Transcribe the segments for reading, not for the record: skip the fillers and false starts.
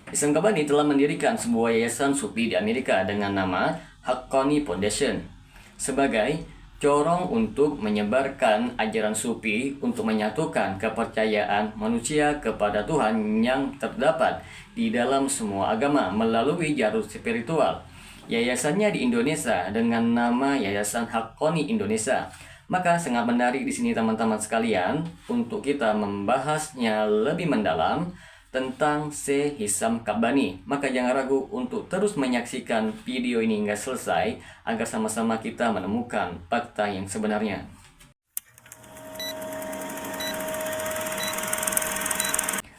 Hisam Kabani telah mendirikan sebuah yayasan sufi di Amerika dengan nama Haqqani Foundation sebagai corong untuk menyebarkan ajaran sufi untuk menyatukan kepercayaan manusia kepada Tuhan yang terdapat di dalam semua agama melalui jalur spiritual. Yayasannya di Indonesia dengan nama Yayasan Haqqani Indonesia. Maka sangat menarik di sini teman-teman sekalian untuk kita membahasnya lebih mendalam tentang Syekh Hisam Kabani. Maka jangan ragu untuk terus menyaksikan video ini hingga selesai agar sama-sama kita menemukan fakta yang sebenarnya.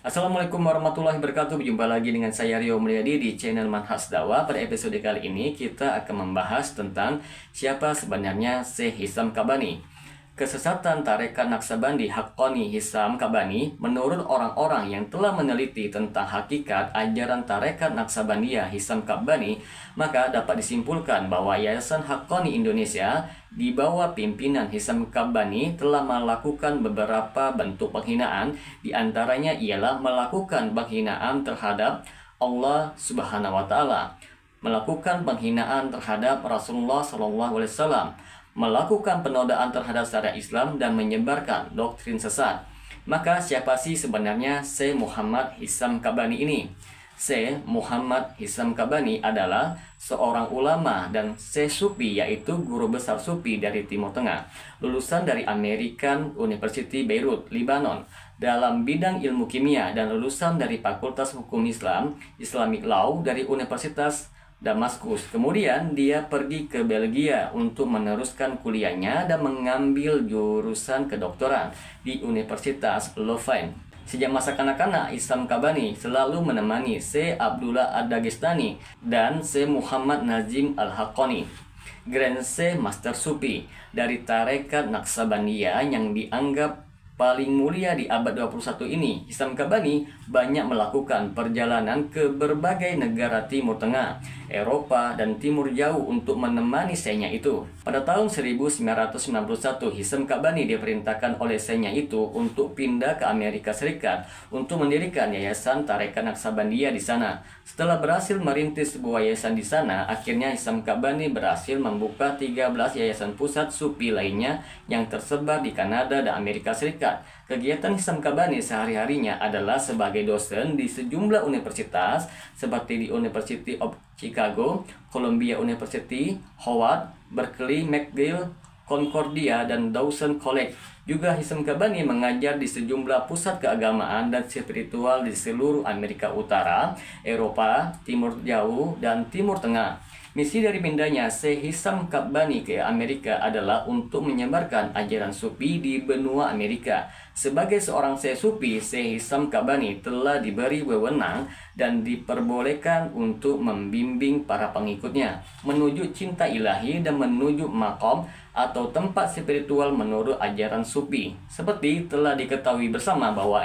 Assalamualaikum warahmatullahi wabarakatuh. Berjumpa lagi dengan saya Rio Mulyadi di channel Manhaj Dakwah. Pada episode kali ini kita akan membahas tentang siapa sebenarnya Syekh Hisam Kabani. Kesesatan tarekat Naqsabandi Haqqani Hisam Kabani menurut orang-orang yang telah meneliti tentang hakikat ajaran tarekat Naqsabandiyah Hisam Kabani, maka dapat disimpulkan bahwa Yayasan Haqqani Indonesia di bawah pimpinan Hisam Kabani telah melakukan beberapa bentuk penghinaan, di antaranya ialah melakukan penghinaan terhadap Allah Subhanahu wa taala, melakukan penghinaan terhadap Rasulullah SAW, melakukan penodaan terhadap syariat Islam dan menyebarkan doktrin sesat. Maka siapa sih sebenarnya Syekh Muhammad Hisam Kabani ini? Syekh Muhammad Hisam Kabani adalah seorang ulama dan Syekh Sufi, yaitu guru besar Sufi dari Timur Tengah, lulusan dari American University Beirut, Lebanon, dalam bidang ilmu kimia, dan lulusan dari Fakultas Hukum Islam Islamic Law dari Universitas Damaskus. Kemudian dia pergi ke Belgia untuk meneruskan kuliahnya dan mengambil jurusan kedokteran di Universitas Leuven. Sejak masa kanak-kanak, Hisam Kabani selalu menemani Syekh Abdullah Ad-Dagestani dan Syekh Muhammad Nazim Al-Haqqani, Grand Syekh Master Sufi dari tarekat Naqsabandiyah yang dianggap paling mulia di abad 21 ini. Hisam Kabani banyak melakukan perjalanan ke berbagai negara Timur Tengah, Eropa, dan Timur Jauh untuk menemani syekhnya itu. Pada tahun 1991, Hisam Kabani diperintahkan oleh syekhnya itu untuk pindah ke Amerika Serikat untuk mendirikan Yayasan Tarekat Naqsabandiyah di sana. Setelah berhasil merintis sebuah yayasan di sana, akhirnya Hisam Kabani berhasil membuka 13 yayasan pusat sufi lainnya yang tersebar di Kanada dan Amerika Serikat. Kegiatan Hisam Kabani sehari-harinya adalah sebagai dosen di sejumlah universitas seperti di University of Chicago, Columbia University, Howard, Berkeley, McGill, Concordia, dan Dawson College. Juga Hisam Kabani mengajar di sejumlah pusat keagamaan dan spiritual di seluruh Amerika Utara, Eropa, Timur Jauh, dan Timur Tengah. Misi dari pindahnya Syekh Hisam Kabani ke Amerika adalah untuk menyebarkan ajaran sufi di benua Amerika. Sebagai seorang Syekh Sufi, Syekh Hisam Kabani telah diberi wewenang dan diperbolehkan untuk membimbing para pengikutnya menuju cinta ilahi dan menuju makom atau tempat spiritual menurut ajaran sufi. Seperti telah diketahui bersama bahwa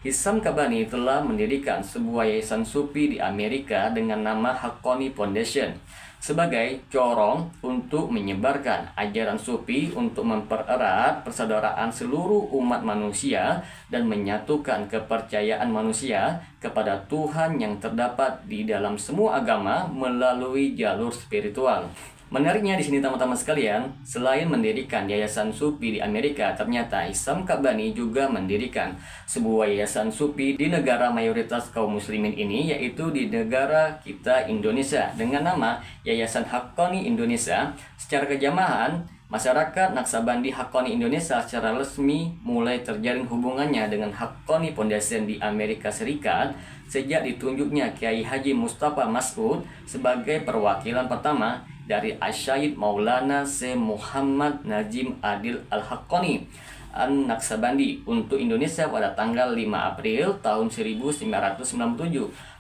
Hisam Kabani telah mendirikan sebuah yayasan sufi di Amerika dengan nama Haqqani Foundation sebagai corong untuk menyebarkan ajaran sufi untuk mempererat persaudaraan seluruh umat manusia dan menyatukan kepercayaan manusia kepada Tuhan yang terdapat di dalam semua agama melalui jalur spiritual. Menariknya di sini teman-teman sekalian, selain mendirikan yayasan sufi di Amerika, ternyata Hisam Kabani juga mendirikan sebuah yayasan sufi di negara mayoritas kaum muslimin ini, yaitu di negara kita Indonesia dengan nama Yayasan Haqqani Indonesia. Secara kejamahan, masyarakat Naqsabandi Haqqani Indonesia secara resmi mulai terjalin hubungannya dengan Haqqani Foundation di Amerika Serikat sejak ditunjuknya Kiai Haji Mustafa Mas'ud sebagai perwakilan pertama dari Asy-Syaikh Maulana Syekh Muhammad Nazim Adil Al-Haqqani An-Naqsabandi untuk Indonesia pada tanggal 5 April tahun 1997.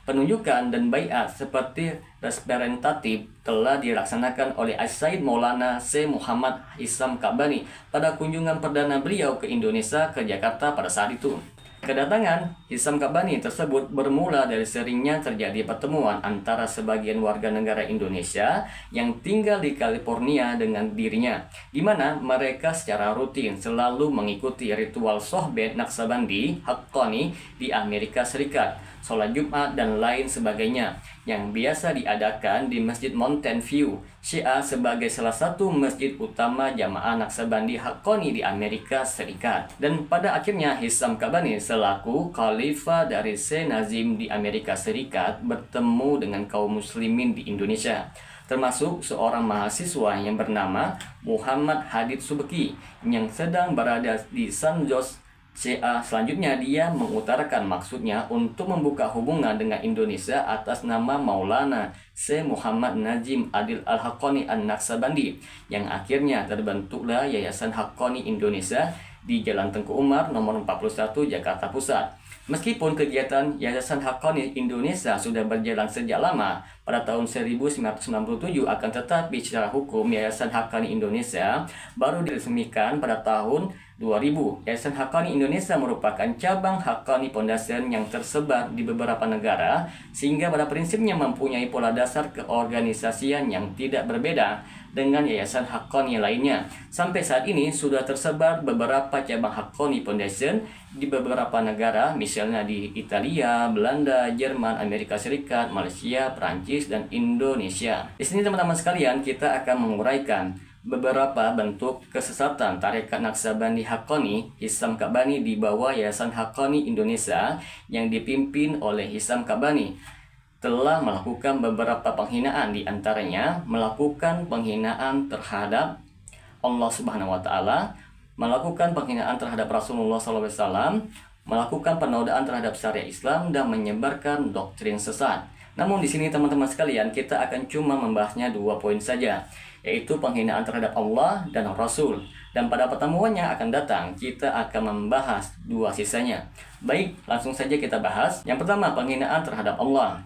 Penunjukan dan baiat seperti representatif telah dilaksanakan oleh Asy-Syaikh Maulana Syekh Muhammad Hisam Kabani pada kunjungan perdana beliau ke Indonesia ke Jakarta pada saat itu. Kedatangan Hisam Kabani tersebut bermula dari seringnya terjadi pertemuan antara sebagian warga negara Indonesia yang tinggal di California dengan dirinya, di mana mereka secara rutin selalu mengikuti ritual sohbet Naqsabandi Haqqani di Amerika Serikat. sholat Jumat, dan lain sebagainya yang biasa diadakan di Masjid Mountain View Syiah sebagai salah satu masjid utama jamaah Naqsabandi Haqqani di Amerika Serikat. Dan pada akhirnya Hisam Kabani selaku khalifah dari Syekh Nazim di Amerika Serikat bertemu dengan kaum muslimin di Indonesia, termasuk seorang mahasiswa yang bernama Muhammad Hadid Subeki yang sedang berada di San Jose Syiah. Selanjutnya dia mengutarakan maksudnya untuk membuka hubungan dengan Indonesia atas nama Maulana Syekh Muhammad Najim Adil Al-Haqqani An-Naqsabandi, yang akhirnya terbentuklah Yayasan Haqqani Indonesia di Jalan Tengku Umar nomor 41 Jakarta Pusat. Meskipun kegiatan Yayasan Haqqani Indonesia sudah berjalan sejak lama pada tahun 1997, akan tetapi secara hukum Yayasan Haqqani Indonesia baru diresmikan pada tahun 2000. Yayasan Haqqani Indonesia merupakan cabang Haqqani Foundation yang tersebar di beberapa negara, sehingga pada prinsipnya mempunyai pola dasar keorganisasian yang tidak berbeda dengan Yayasan Haqqani lainnya. Sampai saat ini sudah tersebar beberapa cabang Haqqani Foundation di beberapa negara, misalnya di Italia, Belanda, Jerman, Amerika Serikat, Malaysia, Perancis, dan Indonesia. Di sini teman-teman sekalian, kita akan menguraikan beberapa bentuk kesesatan tarekat Naqsabandi Haqqani Hisam Kabani di bawah Yayasan Haqqani Indonesia yang dipimpin oleh Hisam Kabani. Telah melakukan beberapa penghinaan, di antaranya melakukan penghinaan terhadap Allah Subhanahu wa taala, melakukan penghinaan terhadap Rasulullah SAW, melakukan penodaan terhadap syariat Islam, dan menyebarkan doktrin sesat. Namun di sini teman-teman sekalian, kita akan cuma membahasnya 2 poin saja, yaitu penghinaan terhadap Allah dan Rasul. Dan pada pertemuan yang akan datang, kita akan membahas 2 sisanya. Baik, langsung saja kita bahas. Yang pertama, penghinaan terhadap Allah.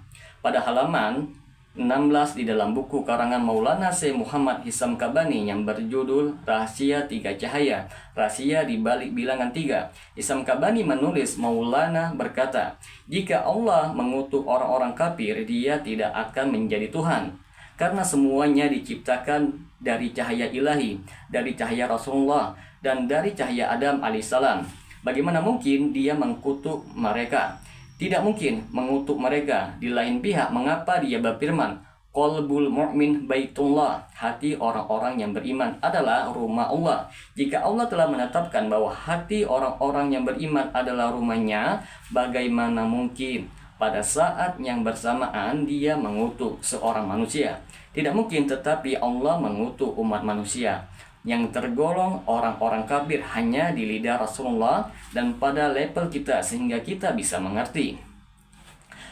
Pada halaman 16 di dalam buku karangan Maulana Syekh Muhammad Hisam Kabani yang berjudul Rahasia 3 Cahaya, Rahasia di Balik Bilangan 3, Hisam Kabani menulis, Maulana berkata, jika Allah mengutuk orang-orang kafir, dia tidak akan menjadi Tuhan, karena semuanya diciptakan dari cahaya ilahi, dari cahaya Rasulullah, dan dari cahaya Adam alaihissalam. Bagaimana mungkin dia mengkutuk mereka? Tidak mungkin mengutuk mereka. Di lain pihak, mengapa dia berfirman, Qalbul mu'min baitullah, hati orang-orang yang beriman adalah rumah Allah. Jika Allah telah menetapkan bahwa hati orang-orang yang beriman adalah rumahnya, bagaimana mungkin pada saat yang bersamaan dia mengutuk seorang manusia? Tidak mungkin, tetapi Allah mengutuk umat manusia yang tergolong orang-orang kafir hanya di lidah Rasulullah dan pada level kita, sehingga kita bisa mengerti.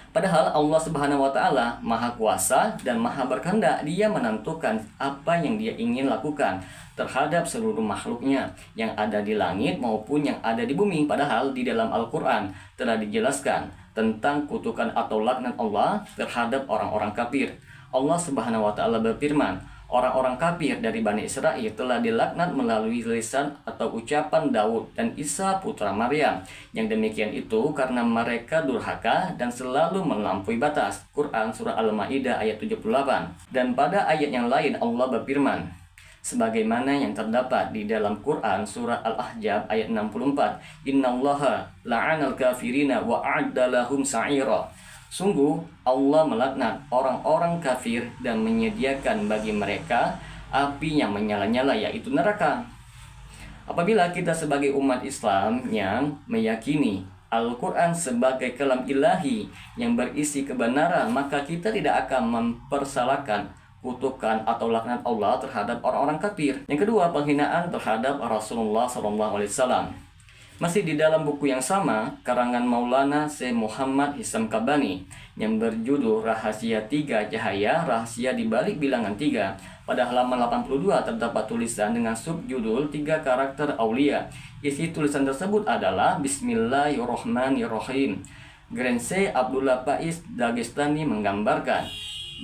Padahal Allah Subhanahu wa taala Maha Kuasa dan Maha Berkehendak. Dia menentukan apa yang dia ingin lakukan terhadap seluruh makhluknya yang ada di langit maupun yang ada di bumi. Padahal di dalam Al-Quran telah dijelaskan tentang kutukan atau laknat Allah terhadap orang-orang kafir. Allah Subhanahu wa taala berfirman, orang-orang kafir dari Bani Israel telah dilaknat melalui lisan atau ucapan Daud dan Isa putra Maryam. Yang demikian itu karena mereka durhaka dan selalu melampaui batas. Quran Surah Al-Ma'idah ayat 78. Dan pada ayat yang lain Allah berfirman, sebagaimana yang terdapat di dalam Quran Surah Al-Ahzab ayat 64, Innallaha la'anal kafirina wa a'adda lahum sa'ira. Sungguh Allah melaknat orang-orang kafir dan menyediakan bagi mereka api yang menyala-nyala, yaitu neraka. Apabila kita sebagai umat Islam yang meyakini Al-Quran sebagai kalam ilahi yang berisi kebenaran, maka kita tidak akan mempersalahkan kutukan atau laknat Allah terhadap orang-orang kafir. Yang kedua, penghinaan terhadap Rasulullah SAW. Masih di dalam buku yang sama, karangan Maulana Syekh Muhammad Hisam Kabani yang berjudul Rahasia 3 Cahaya, Rahasia di Balik Bilangan 3. Pada halaman 82 terdapat tulisan dengan subjudul 3 Karakter Aulia. Isi tulisan tersebut adalah Bismillahirrohmanirrohim. Grense Abdullah Faiz Dagestani menggambarkan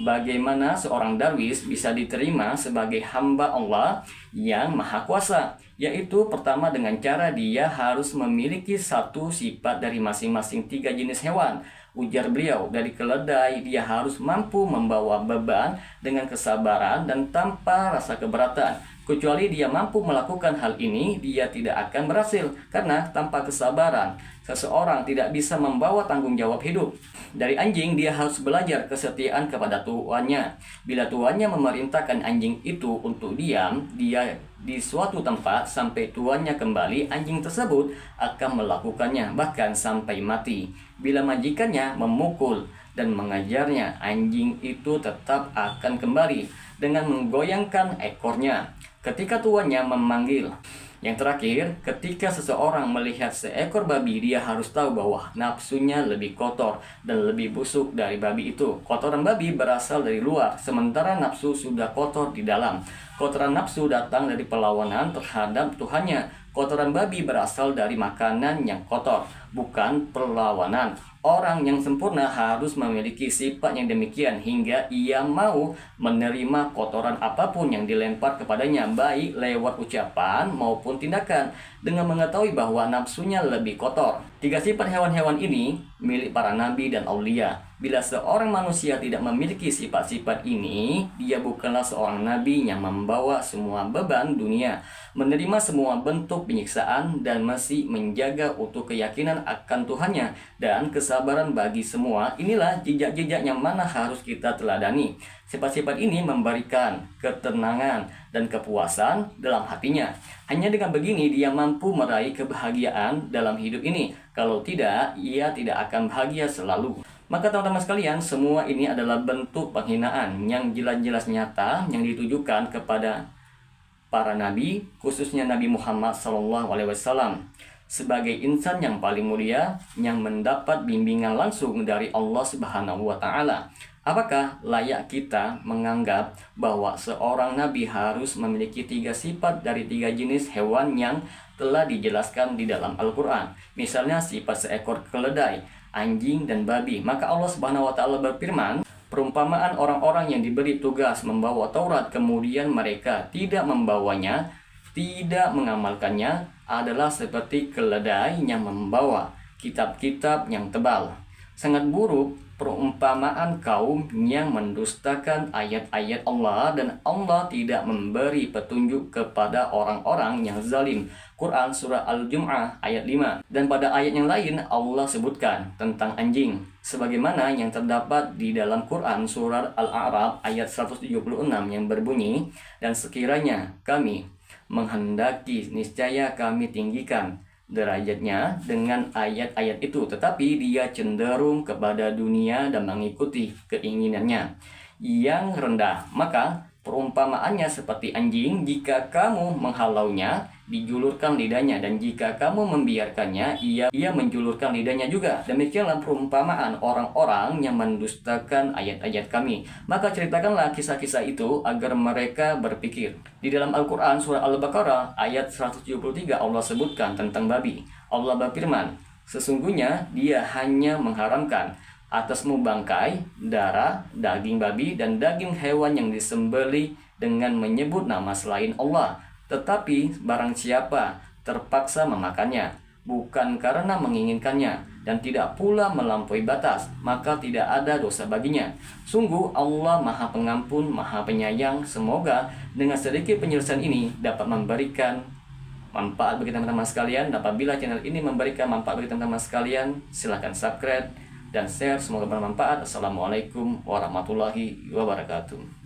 bagaimana seorang darwis bisa diterima sebagai hamba Allah yang maha kuasa, yaitu pertama dengan cara dia harus memiliki satu sifat dari masing-masing 3 jenis hewan. Ujar beliau, dari keledai dia harus mampu membawa beban dengan kesabaran dan tanpa rasa keberatan. Kecuali dia mampu melakukan hal ini, dia tidak akan berhasil, karena tanpa kesabaran seseorang tidak bisa membawa tanggung jawab hidup. Dari anjing, dia harus belajar kesetiaan kepada tuannya. Bila tuannya memerintahkan anjing itu untuk diam, dia di suatu tempat sampai tuannya kembali, anjing tersebut akan melakukannya, bahkan sampai mati. Bila majikannya memukul dan mengajarnya, anjing itu tetap akan kembali dengan menggoyangkan ekornya ketika tuannya memanggil. Yang terakhir, ketika seseorang melihat seekor babi, dia harus tahu bahwa nafsunya lebih kotor dan lebih busuk dari babi itu. Kotoran babi berasal dari luar, sementara nafsu sudah kotor di dalam. Kotoran nafsu datang dari perlawanan terhadap Tuhannya. Kotoran babi berasal dari makanan yang kotor, bukan perlawanan. Orang yang sempurna harus memiliki sifat yang demikian hingga ia mau menerima kotoran apapun yang dilempar kepadanya, baik lewat ucapan maupun tindakan, dengan mengetahui bahwa nafsunya lebih kotor. 3 sifat hewan-hewan ini milik para nabi dan aulia. Bila seorang manusia tidak memiliki sifat-sifat ini, dia bukanlah seorang nabi yang membawa semua beban dunia, menerima semua bentuk penyiksaan, dan masih menjaga utuh keyakinan akan Tuhannya dan kesabaran bagi semua. Inilah jejak-jejak yang mana harus kita teladani. Sifat-sifat ini memberikan ketenangan dan kepuasan dalam hatinya. Hanya dengan begini dia mampu meraih kebahagiaan dalam hidup ini. Kalau tidak, ia tidak akan bahagia selalu. Maka teman-teman sekalian, semua ini adalah bentuk penghinaan yang jelas-jelas nyata yang ditujukan kepada para nabi, khususnya Nabi Muhammad SAW, sebagai insan yang paling mulia yang mendapat bimbingan langsung dari Allah Subhanahu wa Ta'ala. Apakah layak kita menganggap bahwa seorang nabi harus memiliki 3 sifat dari 3 jenis hewan yang telah dijelaskan di dalam Al-Quran? Misalnya sifat seekor keledai, anjing, dan babi. Maka Allah Subhanahu wa Ta'ala berfirman, perumpamaan orang-orang yang diberi tugas membawa Taurat kemudian mereka tidak membawanya, tidak mengamalkannya, adalah seperti keledai yang membawa kitab-kitab yang tebal. Sangat buruk perumpamaan kaum yang mendustakan ayat-ayat Allah, dan Allah tidak memberi petunjuk kepada orang-orang yang zalim. Quran Surah Al-Jum'ah ayat 5. Dan pada ayat yang lain Allah sebutkan tentang anjing, sebagaimana yang terdapat di dalam Quran Surah Al-A'raf ayat 176 yang berbunyi, dan sekiranya kami menghendaki, niscaya kami tinggikan derajatnya dengan ayat-ayat itu, tetapi dia cenderung kepada dunia dan mengikuti keinginannya yang rendah. Maka perumpamaannya seperti anjing, jika kamu menghalaunya, dijulurkan lidahnya, dan jika kamu membiarkannya, ia menjulurkan lidahnya juga. Demikianlah perumpamaan orang-orang yang mendustakan ayat-ayat kami. Maka ceritakanlah kisah-kisah itu agar mereka berpikir. Di dalam Al-Quran Surah Al-Baqarah ayat 173 Allah sebutkan tentang babi. Allah berfirman, sesungguhnya dia hanya mengharamkan atasmu bangkai, darah, daging babi, dan daging hewan yang disembelih dengan menyebut nama selain Allah. Tetapi barang siapa terpaksa memakannya, bukan karena menginginkannya, dan tidak pula melampaui batas, maka tidak ada dosa baginya. Sungguh Allah Maha Pengampun, Maha Penyayang. Semoga dengan sedikit penjelasan ini dapat memberikan manfaat bagi teman-teman sekalian. Dan apabila channel ini memberikan manfaat bagi teman-teman sekalian, silahkan subscribe dan share, semoga bermanfaat. Assalamualaikum warahmatullahi wabarakatuh.